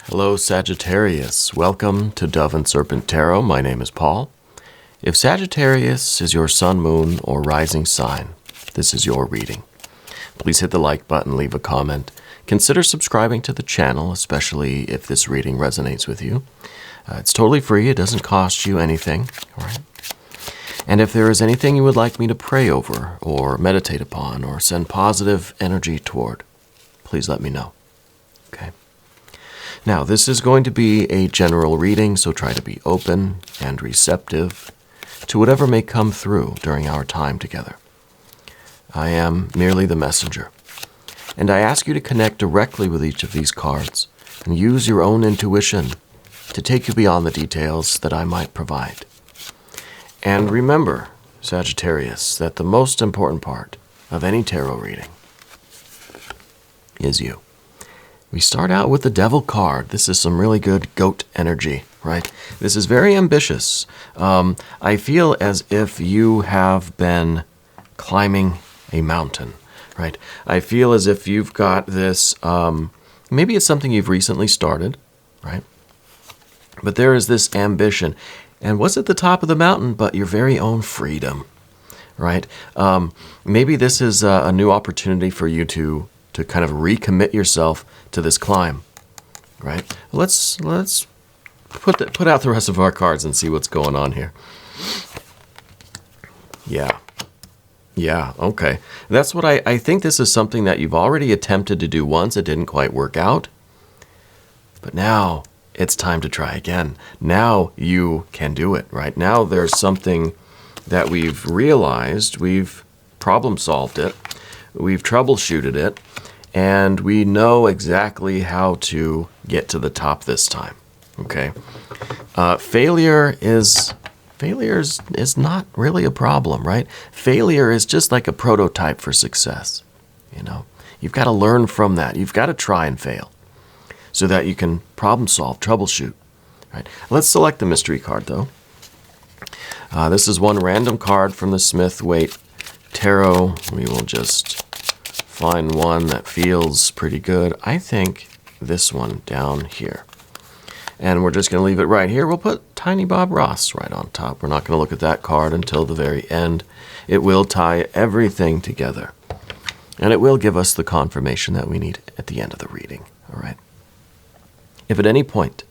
Hello, Sagittarius. Welcome to Dove and Serpent Tarot. My name is Paul. If Sagittarius is your sun, moon, or rising sign, this is your reading. Please hit the like button, leave a comment. Consider subscribing to the channel, especially if this reading resonates with you. It's totally free. It doesn't cost you anything. All right. And if there is anything you would like me to pray over or meditate upon or send positive energy toward, please let me know. Okay. Now, this is going to be a general reading, so try to be open and receptive to whatever may come through during our time together. I am merely the messenger, and I ask you to connect directly with each of these cards and use your own intuition to take you beyond the details that I might provide. And remember, Sagittarius, that the most important part of any tarot reading is you. We start out with the Devil card. This is some really good goat energy, right? This is very ambitious. I feel as if you have been climbing a mountain, right? I feel as if you've got this, maybe it's something you've recently started, right? But there is this ambition. And what's at the top of the mountain but your very own freedom, right? Maybe this is a new opportunity for you to kind of recommit yourself to this climb, right? Let's put out the rest of our cards and see what's going on here. Yeah, okay. That's what I think this is something that you've already attempted to do once. It didn't quite work out. But now it's time to try again. Now you can do it, right? Now there's something that we've realized, we've problem solved it, we've troubleshooted it, and we know exactly how to get to the top this time, okay? Failure is not really a problem, right? Failure is just like a prototype for success, you know? You've got to learn from that. You've got to try and fail so that you can problem solve, troubleshoot, right? Let's select the mystery card, though. This is one random card from the Smith-Waite Tarot. We will just find one that feels pretty good. I think this one down here. And we're just going to leave it right here. We'll put Tiny Bob Ross right on top. We're not going to look at that card until the very end. It will tie everything together. And it will give us the confirmation that we need at the end of the reading. All right. If at any point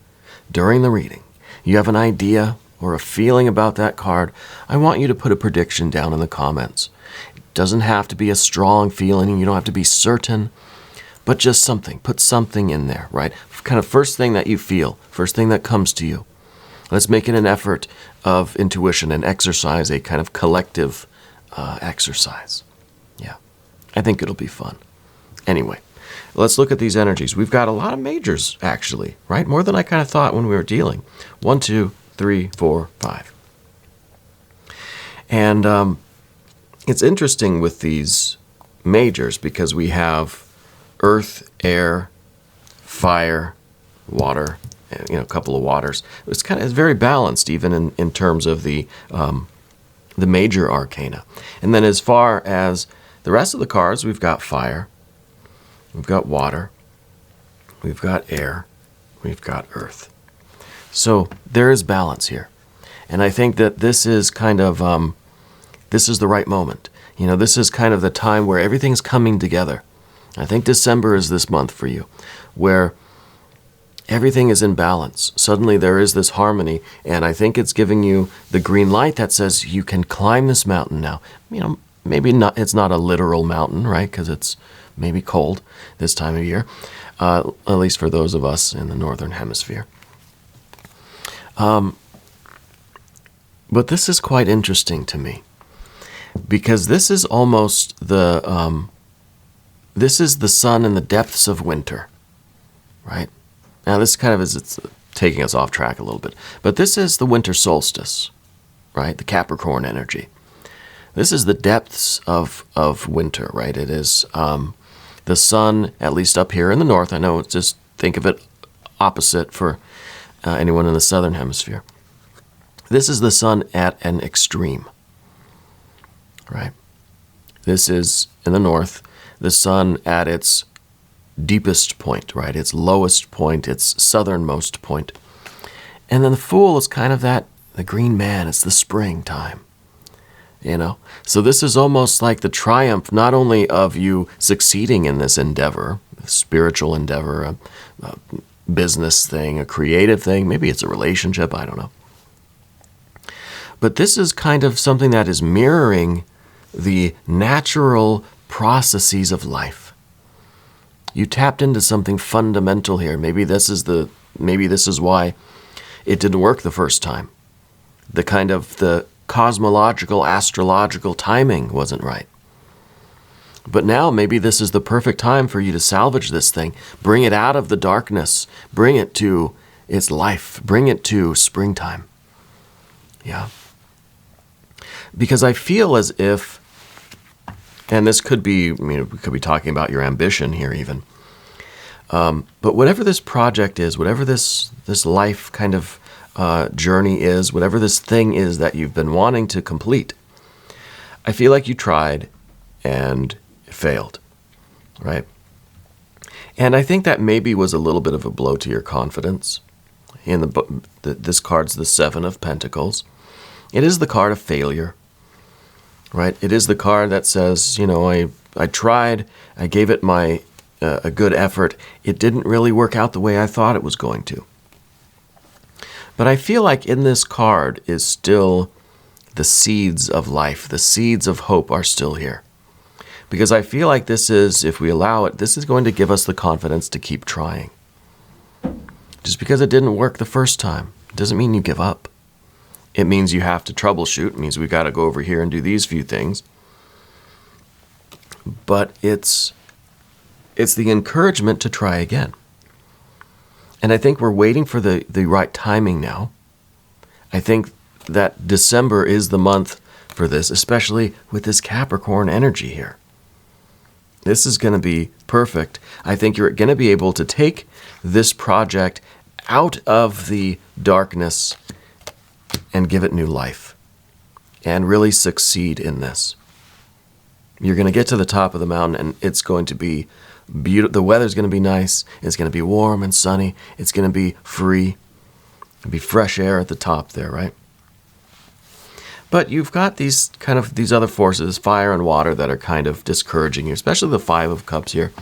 during the reading you have an idea or a feeling about that card, I want you to put a prediction down in the comments. Doesn't have to be a strong feeling. You don't have to be certain, but just something. Put something in there, right? Kind of first thing that you feel, first thing that comes to you. Let's make it an effort of intuition and exercise, a kind of collective exercise. Yeah, I think it'll be fun. Anyway, let's look at these energies. We've got a lot of majors, actually, right? More than I kind of thought when we were dealing. 1, 2, 3, 4, 5. And it's interesting with these majors because we have earth, air, fire, water, and, a couple of waters. It's very balanced even in terms of the major arcana. And then as far as the rest of the cards, we've got fire, we've got water, we've got air, we've got earth. So there is balance here. And I think that this is kind of this is the right moment. This is kind of the time where everything's coming together. I think December is this month for you, where everything is in balance. Suddenly there is this harmony, and I think it's giving you the green light that says you can climb this mountain now. Maybe not. It's not a literal mountain, right? Because it's maybe cold this time of year, at least for those of us in the northern hemisphere. But this is quite interesting to me. Because this is almost this is the sun in the depths of winter, right? Now this kind of it's taking us off track a little bit, but this is the winter solstice, right? The Capricorn energy. This is the depths of winter, right? It is the sun, at least up here in the north. I know, just think of it opposite for anyone in the southern hemisphere. This is the sun at an extreme. Right? This is, in the north, the sun at its deepest point, right? Its lowest point, its southernmost point. And then the Fool is kind of the green man. It's the springtime, you know? So this is almost like the triumph, not only of you succeeding in this endeavor, a spiritual endeavor, a business thing, a creative thing, maybe it's a relationship, I don't know. But this is kind of something that is mirroring the natural processes of life. You tapped into something fundamental here. Maybe this is why it didn't work the first time. The cosmological, astrological timing wasn't right. But now maybe this is the perfect time for you to salvage this thing, bring it out of the darkness, bring it to its life, bring it to springtime. Yeah. Because I feel as if, and this could be, we could be talking about your ambition here even, but whatever this project is, whatever this life kind of journey is, whatever this thing is that you've been wanting to complete, I feel like you tried and failed, right? And I think that maybe was a little bit of a blow to your confidence. In this card's the Seven of Pentacles. It is the card of failure, right? It is the card that says, I tried, I gave it a good effort. It didn't really work out the way I thought it was going to. But I feel like in this card is still the seeds of life. The seeds of hope are still here. Because I feel like this is, if we allow it, this is going to give us the confidence to keep trying. Just because it didn't work the first time doesn't mean you give up. It means you have to troubleshoot. It means we got to go over here and do these few things. But it's the encouragement to try again. And I think we're waiting for the right timing now. I think that December is the month for this, especially with this Capricorn energy here. This is going to be perfect. I think you're going to be able to take this project out of the darkness and give it new life and really succeed in this. You're going to get to the top of the mountain and it's going to be beautiful. The weather's going to be nice. It's going to be warm and sunny. It's going to be free. It'll be fresh air at the top there, right? But you've got these other forces, fire and water, that are kind of discouraging you, especially the Five of Cups here.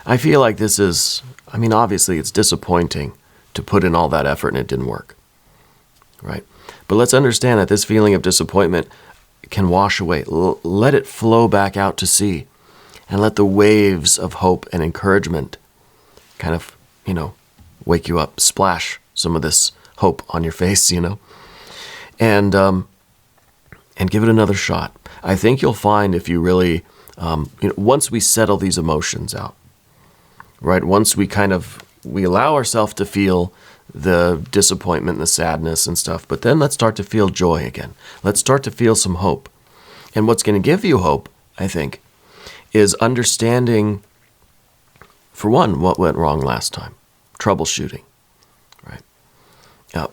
I feel like this is, obviously it's disappointing to put in all that effort and it didn't work, right? But let's understand that this feeling of disappointment can wash away. Let it flow back out to sea and let the waves of hope and encouragement kind of, wake you up, splash some of this hope on your face, and give it another shot. I think you'll find if you really, once we settle these emotions out, right? Once we allow ourselves to feel the disappointment and the sadness and stuff, but then let's start to feel joy again. Let's start to feel some hope. And what's going to give you hope, I think, is understanding, for one, what went wrong last time. Troubleshooting, right?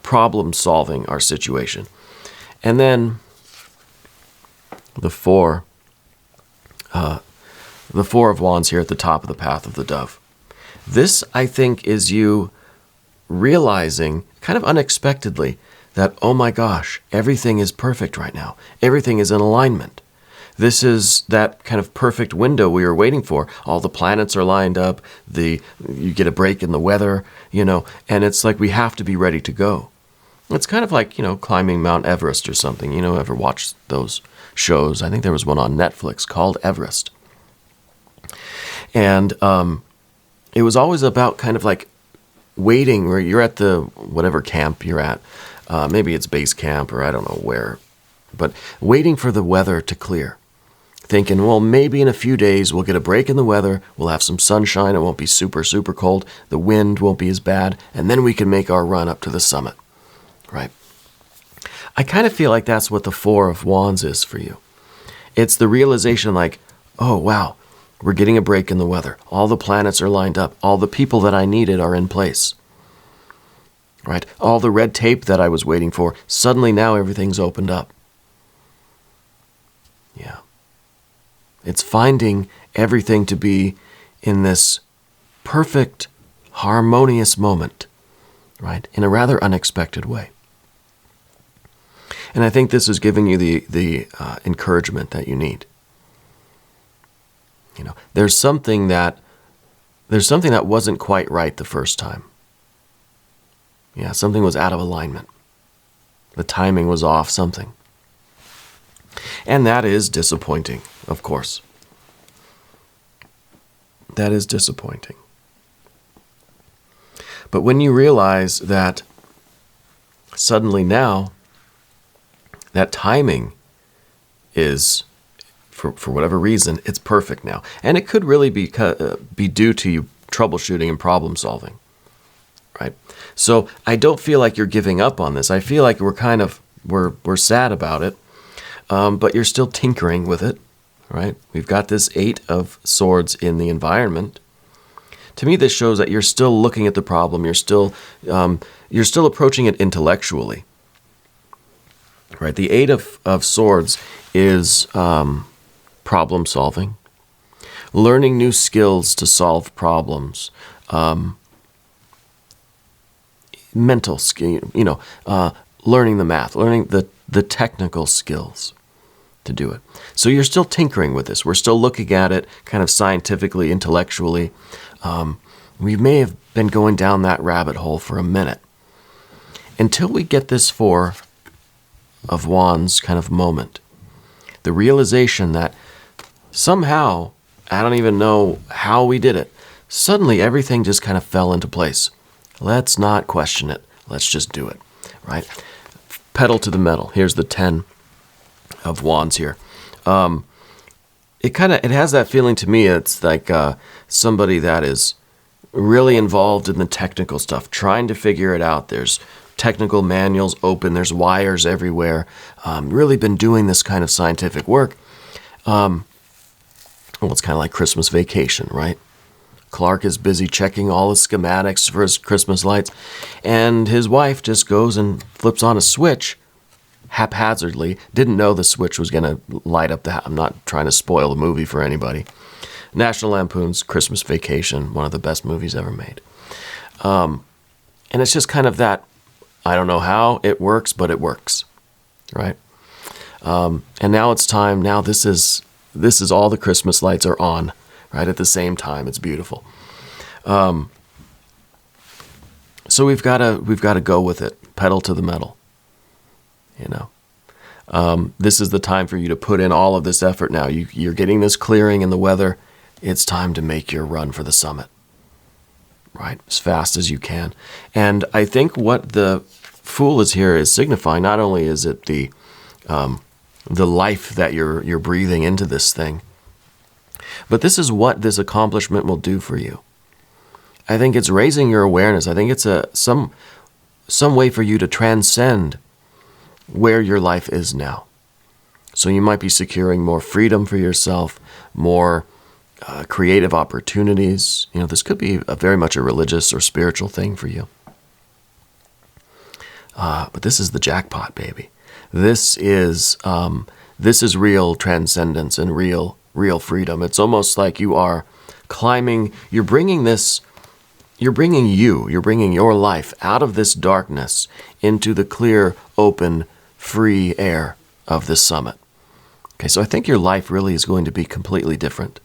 Problem solving our situation. And then the Four of Wands here at the top of the path of the dove. This, I think, is you realizing, kind of unexpectedly, that, oh my gosh, everything is perfect right now. Everything is in alignment. This is that kind of perfect window we were waiting for. All the planets are lined up. You get a break in the weather, and it's like we have to be ready to go. It's kind of like, climbing Mount Everest or something. Ever watched those shows? I think there was one on Netflix called Everest. And it was always about kind of like waiting where you're at the whatever camp you're at. Maybe it's base camp or I don't know where. But waiting for the weather to clear. Thinking, well, maybe in a few days we'll get a break in the weather. We'll have some sunshine. It won't be super, super cold. The wind won't be as bad. And then we can make our run up to the summit. Right? I kind of feel like that's what the Four of Wands is for you. It's the realization like, oh, wow, we're getting a break in the weather. All the planets are lined up. All the people that I needed are in place. Right? All the red tape that I was waiting for, suddenly now everything's opened up. Yeah. It's finding everything to be in this perfect, harmonious moment, right? In a rather unexpected way. And I think this is giving you the encouragement that you need. You know, there's something that wasn't quite right the first time. Yeah, something was out of alignment. The timing was off, something. And that is disappointing, of course. That is disappointing. But when you realize that suddenly now, that timing is, for whatever reason, it's perfect now. And it could really be due to you troubleshooting and problem solving, right? So I don't feel like you're giving up on this. I feel like we're sad about it, but you're still tinkering with it, right? We've got this 8 of Swords in the environment. To me, this shows that you're still looking at the problem. You're still approaching it intellectually, right? The 8 of Swords is problem solving, learning new skills to solve problems, mental skill, learning the math, learning the technical skills to do it. So you're still tinkering with this. We're still looking at it kind of scientifically, intellectually. We may have been going down that rabbit hole for a minute until we get this 4 of Wands kind of moment. The realization that somehow, I don't even know how we did it, suddenly everything just kind of fell into place. Let's not question it. Let's just do it, right? Pedal to the metal. Here's the 10 of Wands here. It has that feeling to me. It's like somebody that is really involved in the technical stuff, trying to figure it out. There's technical manuals open. There's wires everywhere. Really been doing this kind of scientific work. Well, it's kind of like Christmas Vacation, right? Clark is busy checking all the schematics for his Christmas lights, and his wife just goes and flips on a switch haphazardly. Didn't know the switch was going to light up the house. I'm not trying to spoil the movie for anybody. National Lampoon's Christmas Vacation, one of the best movies ever made. And it's just kind of that, I don't know how it works, but it works, right? And now it's time. Now this is all the Christmas lights are on, right at the same time. It's beautiful. So we've got to go with it. Pedal to the metal. This is the time for you to put in all of this effort now. You're getting this clearing in the weather. It's time to make your run for the summit, right? As fast as you can. And I think what the Fool is here is signifying, not only is it the life that you're breathing into this thing, but this is what this accomplishment will do for you. I think it's raising your awareness. I think it's some way for you to transcend where your life is now. So you might be securing more freedom for yourself, more creative opportunities. This could be very much a religious or spiritual thing for you. But this is the jackpot, baby. This is real transcendence and real freedom. It's almost like you are climbing. You're bringing your life out of this darkness into the clear, open, free air of this summit. Okay, so I think your life really is going to be completely different,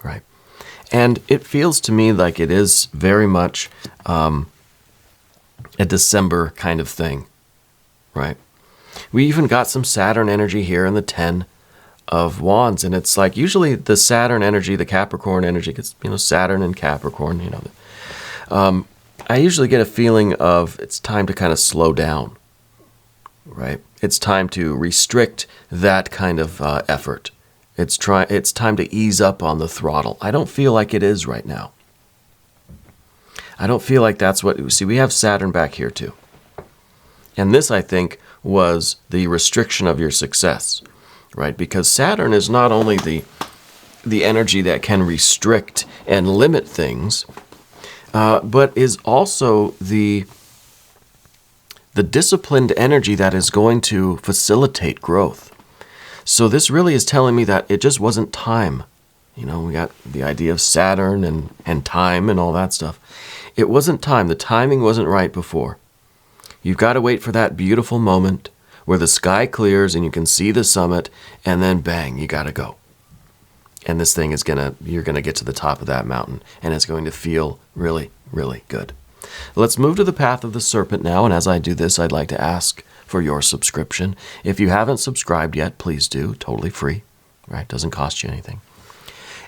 right? And it feels to me like it is very much a December kind of thing, right? We even got some Saturn energy here in the 10 of Wands, and it's like usually the Saturn energy, the Capricorn energy, gets Saturn and Capricorn. I usually get a feeling of it's time to kind of slow down, right? It's time to restrict that kind of effort. It's time to ease up on the throttle. I don't feel like it is right now. I don't feel like that's what... See, we have Saturn back here too. And this, I think, was the restriction of your success, right? Because Saturn is not only the energy that can restrict and limit things, but is also the disciplined energy that is going to facilitate growth. So this really is telling me that it just wasn't time. We got the idea of Saturn and time and all that stuff. It wasn't time. The timing wasn't right before. You've got to wait for that beautiful moment where the sky clears and you can see the summit, and then bang, you got to go. And this thing you're going to get to the top of that mountain, and it's going to feel really, really good. Let's move to the path of the serpent now, and as I do this, I'd like to ask for your subscription. If you haven't subscribed yet, please do. Totally free, right? Doesn't cost you anything.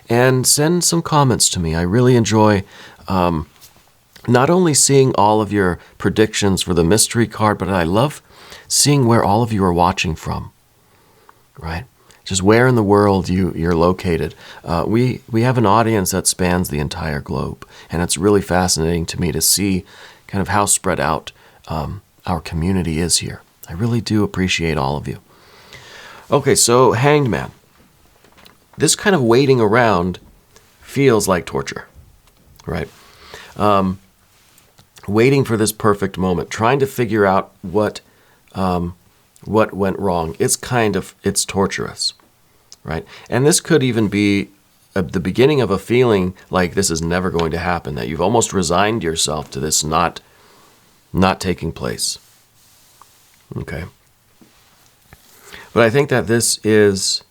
And send some comments to me. I really enjoy not only seeing all of your predictions for the mystery card, but I love seeing where all of you are watching from, right? Just where in the world you're located. We have an audience that spans the entire globe, and it's really fascinating to me to see kind of how spread out our community is here. I really do appreciate all of you. Okay, so Hanged Man. This kind of waiting around feels like torture, right? Waiting for this perfect moment, trying to figure out what went wrong. It's torturous, right? And this could even be the beginning of a feeling like this is never going to happen, that you've almost resigned yourself to this not taking place. Okay. But I think that this is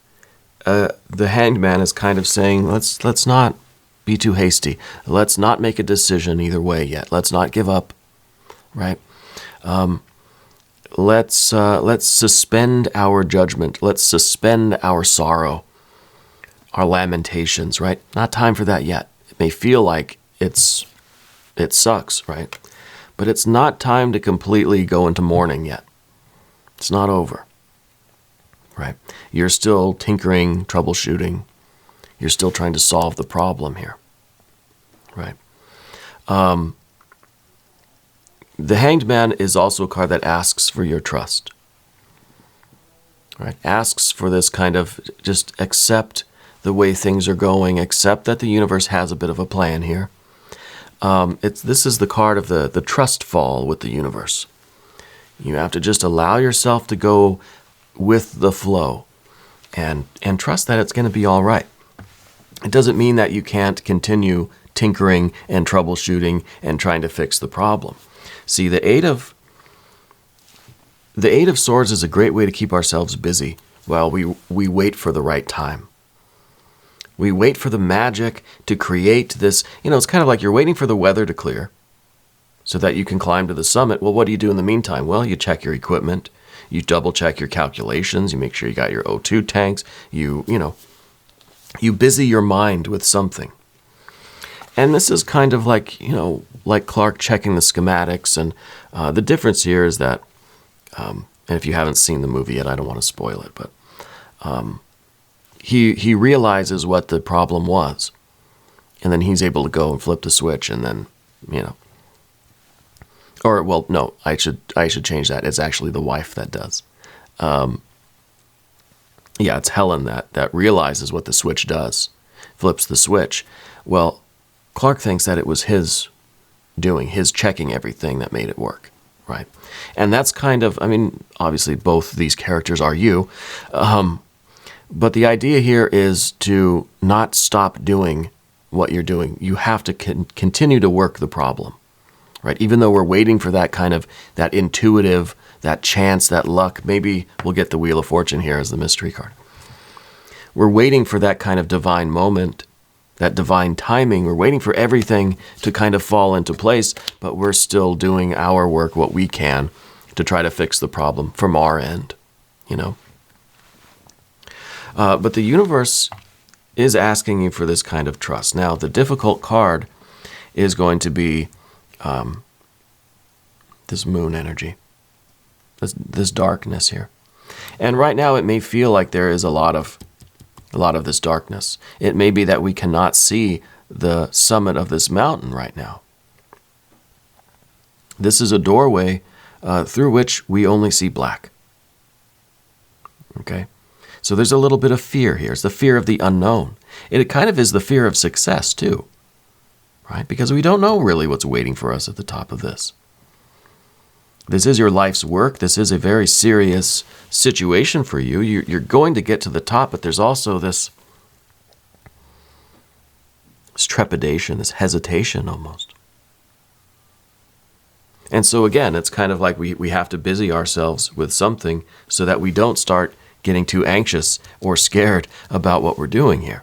the Hanged Man is kind of saying, let's not be too hasty. Let's not make a decision either way yet. Let's not give up, right? Let's suspend our judgment. Let's suspend our sorrow, our lamentations, right? Not time for that yet. It may feel like it sucks, right? But it's not time to completely go into mourning yet. It's not over, right? You're still tinkering, troubleshooting. You're still trying to solve the problem here, right? The Hanged Man is also a card that asks for your trust, right? Asks for this kind of just accept the way things are going, accept that the universe has a bit of a plan here. This is the card of the trust fall with the universe. You have to just allow yourself to go with the flow and trust that it's going to be all right. It doesn't mean that you can't continue tinkering and troubleshooting and trying to fix the problem. See, the Eight of Swords is a great way to keep ourselves busy while we wait for the right time. We wait for the magic to create this, it's kind of like you're waiting for the weather to clear so that you can climb to the summit. Well, what do you do in the meantime? Well, you check your equipment, you double check your calculations, you make sure you got your O2 tanks, you busy your mind with something. And this is kind of like, like Clark checking the schematics. And the difference here is that, and if you haven't seen the movie yet, I don't want to spoil it, but he realizes what the problem was. And then he's able to go and flip the switch and then, or, well, no, I should change that. It's actually the wife that does. Yeah, it's Helen that realizes what the switch does, flips the switch. Well, Clark thinks that it was his doing, his checking everything that made it work, right? And that's kind of, obviously both these characters are you, but the idea here is to not stop doing what you're doing. You have to continue to work the problem, right? Even though we're waiting for that kind of, that intuitive, that chance, that luck. Maybe we'll get the Wheel of Fortune here as the mystery card. We're waiting for that kind of divine moment, that divine timing. We're waiting for everything to kind of fall into place, but we're still doing our work, what we can, to try to fix the problem from our end, But the universe is asking you for this kind of trust. Now, the difficult card is going to be this moon energy, this darkness here. And right now it may feel like there is a lot of this darkness. It may be that we cannot see the summit of this mountain right now. This is a doorway through which we only see black. Okay? So there's a little bit of fear here. It's the fear of the unknown. It kind of is the fear of success too, right? Because we don't know really what's waiting for us at the top of this. This is your life's work. This is a very serious situation for you. You're going to get to the top, but there's also this this trepidation, this hesitation almost. And so again, it's kind of like we have to busy ourselves with something so that we don't start getting too anxious or scared about what we're doing here.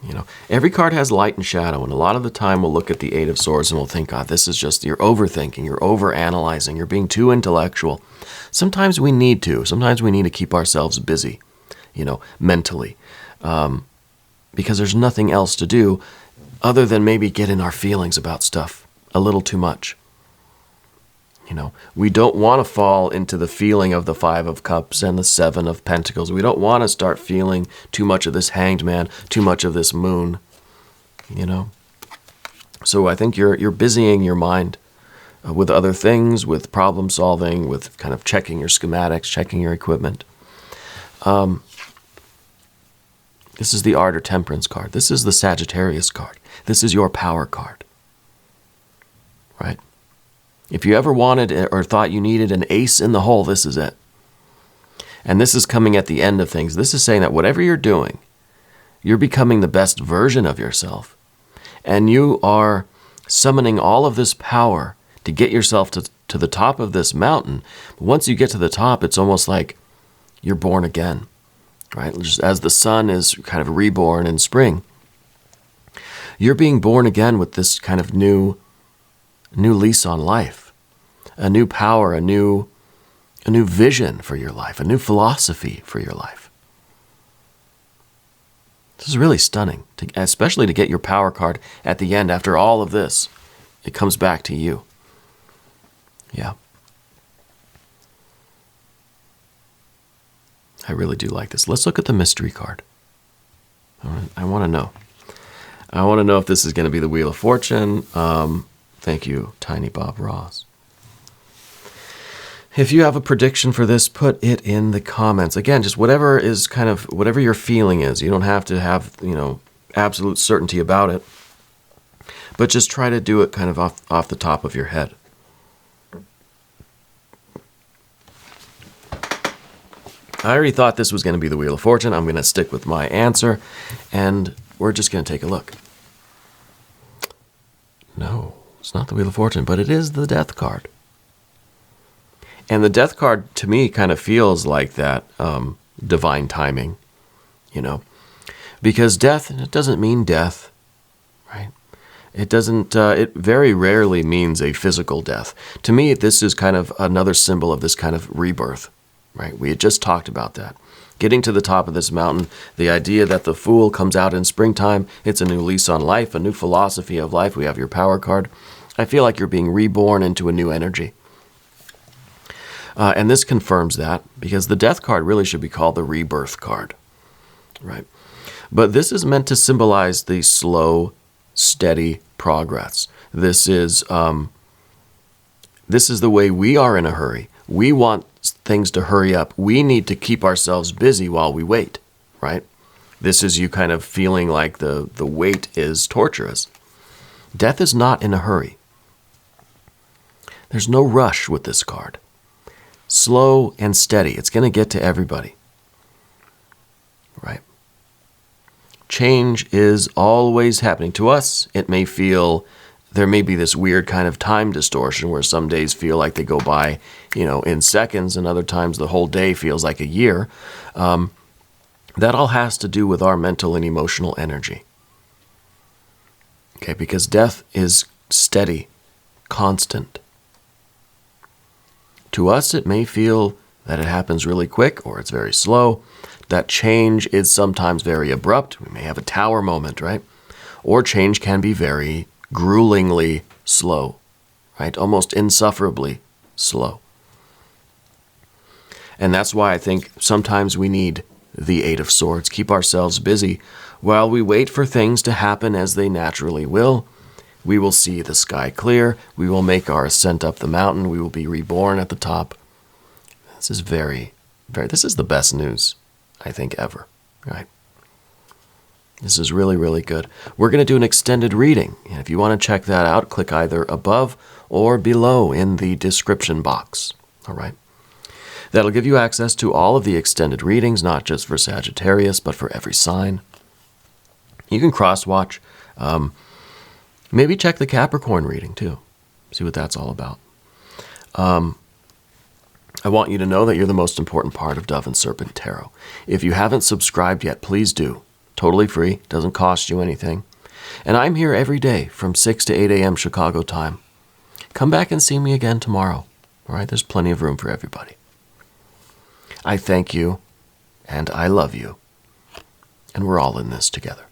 You know, every card has light and shadow, and a lot of the time we'll look at the Eight of Swords and we'll think, God, this is just, you're overthinking, you're overanalyzing, you're being too intellectual. Sometimes we need to. Sometimes we need to keep ourselves busy, you know, mentally, because there's nothing else to do other than maybe get in our feelings about stuff a little too much. You know, we don't want to fall into the feeling of the Five of Cups and the Seven of Pentacles. We don't want to start feeling too much of this Hanged Man, too much of this Moon, you know. So I think you're busying your mind with other things, with problem solving, with kind of checking your schematics, checking your equipment. This is the Art or Temperance card. This is the Sagittarius card. This is your power card, right? If you ever wanted or thought you needed an ace in the hole, this is it. And this is coming at the end of things. This is saying that whatever you're doing, you're becoming the best version of yourself. And you are summoning all of this power to get yourself to the top of this mountain. But once you get to the top, it's almost like you're born again, right? Just as the sun is kind of reborn in spring, you're being born again with this kind of new lease on life, a new power, a new vision for your life, a new philosophy for your life. This is really stunning, especially to get your power card at the end after all of this. It comes back to you. Yeah. I really do like this. Let's look at the mystery card. I want to know. I want to know if this is going to be the Wheel of Fortune. Thank you, Tiny Bob Ross. If you have a prediction for this, put it in the comments. Again, just whatever is kind of, whatever your feeling is. You don't have to have, you know, absolute certainty about it. But just try to do it kind of off the top of your head. I already thought this was going to be the Wheel of Fortune. I'm going to stick with my answer. And we're just going to take a look. No. It's not the Wheel of Fortune, but it is the Death card. And the Death card, to me, kind of feels like that divine timing, you know. Because death, it doesn't mean death, right? It doesn't, it very rarely means a physical death. To me, this is kind of another symbol of this kind of rebirth, right? We had just talked about that. Getting to the top of this mountain, the idea that the Fool comes out in springtime, it's a new lease on life, a new philosophy of life. We have your power card. I feel like you're being reborn into a new energy. And this confirms that, because the Death card really should be called the Rebirth card, right? But this is meant to symbolize the slow, steady progress. This is the way we are in a hurry. We want things to hurry up. We need to keep ourselves busy while we wait, right? This is you kind of feeling like the wait is torturous. Death is not in a hurry. There's no rush with this card. Slow and steady. It's going to get to everybody. Right? Change is always happening. To us, it may feel, there may be this weird kind of time distortion where some days feel like they go by, you know, in seconds, and other times the whole day feels like a year. That all has to do with our mental and emotional energy. Okay, because death is steady, constant. To us, it may feel that it happens really quick or it's very slow. That change is sometimes very abrupt. We may have a tower moment, right? Or change can be very gruelingly slow, right? Almost insufferably slow. And that's why I think sometimes we need the Eight of Swords. Keep ourselves busy while we wait for things to happen as they naturally will. We will see the sky clear. We will make our ascent up the mountain. We will be reborn at the top. This is this is the best news, I think, ever, right? This is really, really good. We're going to do an extended reading. And if you want to check that out, click either above or below in the description box, all right? That'll give you access to all of the extended readings, not just for Sagittarius, but for every sign. You can cross-watch. Maybe check the Capricorn reading, too. See what that's all about. I want you to know that you're the most important part of Dove and Serpent Tarot. If you haven't subscribed yet, please do. Totally free. Doesn't cost you anything. And I'm here every day from 6 to 8 a.m. Chicago time. Come back and see me again tomorrow. All right? There's plenty of room for everybody. I thank you, and I love you, and we're all in this together.